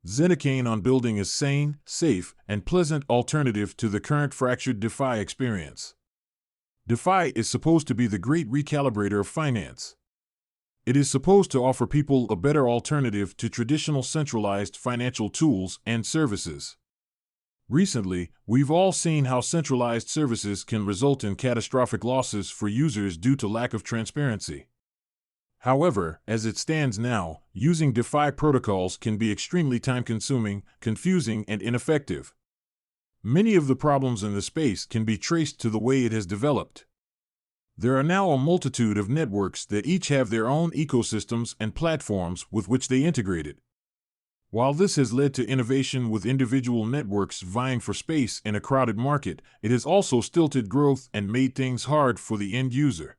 ZetaChain on building a sane, safe, and pleasant alternative to the current fractured DeFi experience. DeFi is supposed to be the great recalibrator of finance. It is supposed to offer people a better alternative to traditional centralized financial tools and services. Recently, we've all seen how centralized services can result in catastrophic losses for users due to lack of transparency. However, as it stands now, using DeFi protocols can be extremely time-consuming, confusing, and ineffective. Many of the problems in the space can be traced to the way it has developed. There are now a multitude of networks that each have their own ecosystems and platforms with which they integrate it. While this has led to innovation with individual networks vying for space in a crowded market, it has also stilted growth and made things hard for the end user.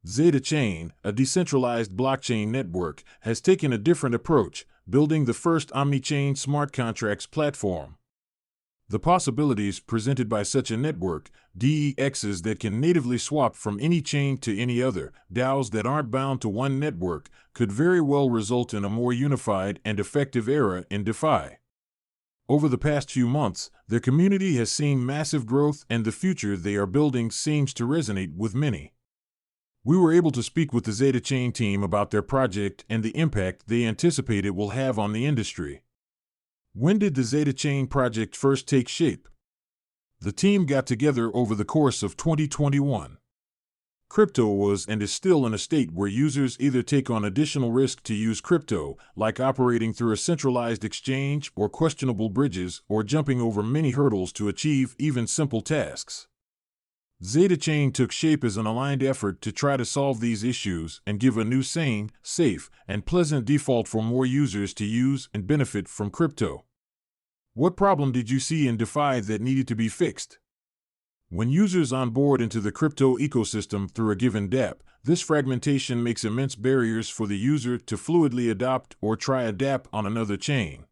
ZetaChain, a decentralized blockchain network, has taken a different approach, building the first omnichain smart contracts platform. The possibilities presented by such a network, DEXs that can natively swap from any chain to any other, DAOs that aren't bound to one network, could very well result in a more unified and effective era in DeFi. Over the past few months, the community has seen massive growth, and the future they are building seems to resonate with many. We were able to speak with the ZetaChain team about their project and the impact they anticipate it will have on the industry. When did the ZetaChain project first take shape? The team got together over the course of 2021. Crypto was and is still in a state where users either take on additional risk to use crypto, like operating through a centralized exchange or questionable bridges, or jumping over many hurdles to achieve even simple tasks. ZetaChain took shape as an aligned effort to try to solve these issues and give a new sane, safe, and pleasant default for more users to use and benefit from crypto. What problem did you see in DeFi that needed to be fixed? When users onboard into the crypto ecosystem through a given dApp, this fragmentation makes immense barriers for the user to fluidly adopt or try a dApp on another chain.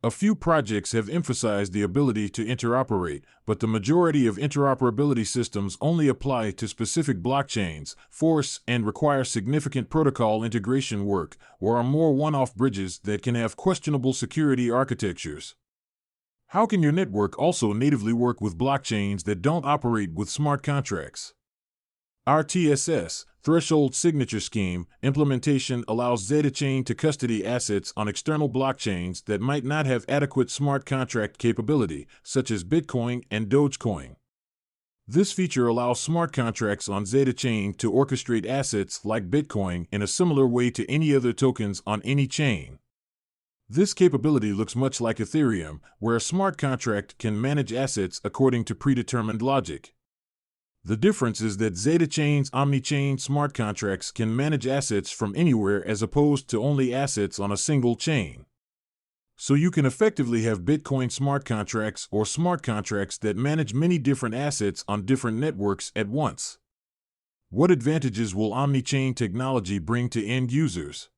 A few projects have emphasized the ability to interoperate, but the majority of interoperability systems only apply to specific blockchains, force and require significant protocol integration work, or are more one-off bridges that can have questionable security architectures. How can your network also natively work with blockchains that don't operate with smart contracts? Our TSS, Threshold Signature Scheme, implementation allows ZetaChain to custody assets on external blockchains that might not have adequate smart contract capability, such as Bitcoin and Dogecoin. This feature allows smart contracts on ZetaChain to orchestrate assets like Bitcoin in a similar way to any other tokens on any chain. This capability looks much like Ethereum, where a smart contract can manage assets according to predetermined logic. The difference is that ZetaChain's omnichain smart contracts can manage assets from anywhere as opposed to only assets on a single chain. So you can effectively have Bitcoin smart contracts or smart contracts that manage many different assets on different networks at once. What advantages will omnichain technology bring to end users?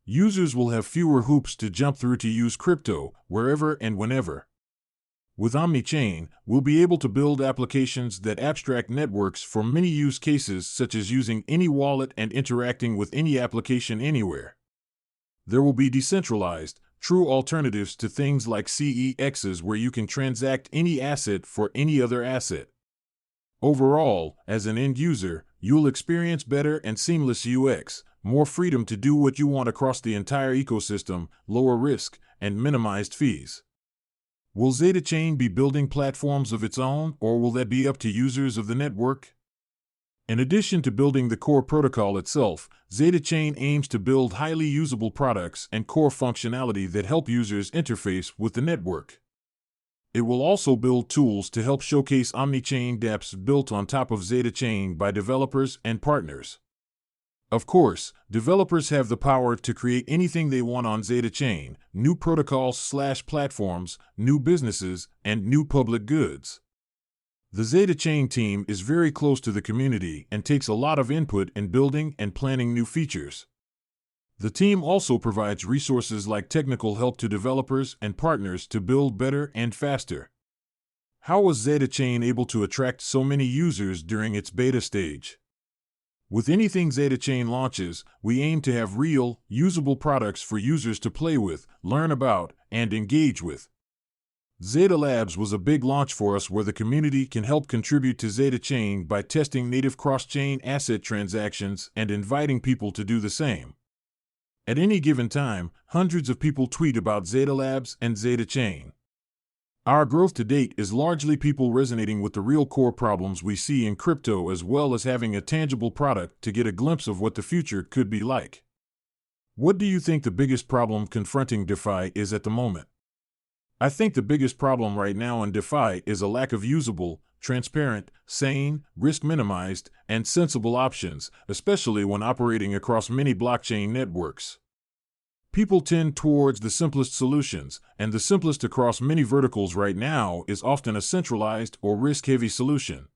Users will have fewer hoops to jump through to use crypto, wherever and whenever. With omnichain, we'll be able to build applications that abstract networks for many use cases, such as using any wallet and interacting with any application anywhere. There will be decentralized, true alternatives to things like CEXs where you can transact any asset for any other asset. Overall, as an end user, you'll experience better and seamless UX, more freedom to do what you want across the entire ecosystem, lower risk, and minimized fees. Will ZetaChain be building platforms of its own, or will that be up to users of the network? In addition to building the core protocol itself, ZetaChain aims to build highly usable products and core functionality that help users interface with the network. It will also build tools to help showcase omnichain dApps built on top of ZetaChain by developers and partners. Of course, developers have the power to create anything they want on ZetaChain, new protocols/platforms, new businesses, and new public goods. The ZetaChain team is very close to the community and takes a lot of input in building and planning new features. The team also provides resources like technical help to developers and partners to build better and faster. How was ZetaChain able to attract so many users during its beta stage? With anything ZetaChain launches, we aim to have real, usable products for users to play with, learn about, and engage with. Zeta Labs was a big launch for us where the community can help contribute to ZetaChain by testing native cross-chain asset transactions and inviting people to do the same. At any given time, hundreds of people tweet about Zeta Labs and ZetaChain. Our growth to date is largely people resonating with the real core problems we see in crypto, as well as having a tangible product to get a glimpse of what the future could be like. What do you think the biggest problem confronting DeFi is at the moment? I think the biggest problem right now in DeFi is a lack of usable, transparent, sane, risk-minimized, and sensible options, especially when operating across many blockchain networks. People tend towards the simplest solutions, and the simplest across many verticals right now is often a centralized or risk-heavy solution.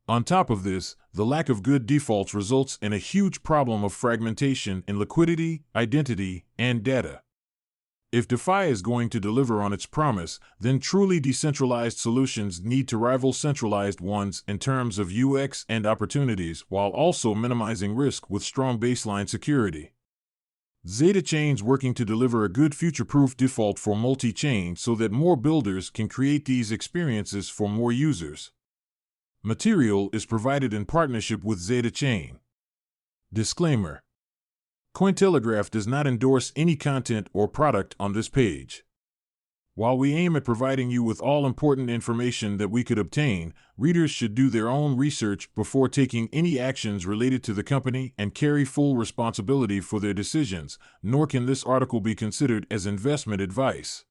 On top of this, the lack of good defaults results in a huge problem of fragmentation in liquidity, identity, and data. If DeFi is going to deliver on its promise, then truly decentralized solutions need to rival centralized ones in terms of UX and opportunities, while also minimizing risk with strong baseline security. ZetaChain's working to deliver a good future-proof default for multi-chain so that more builders can create these experiences for more users. Material is provided in partnership with ZetaChain. Disclaimer: Cointelegraph does not endorse any content or product on this page. While we aim at providing you with all important information that we could obtain, readers should do their own research before taking any actions related to the company and carry full responsibility for their decisions, nor can this article be considered as investment advice.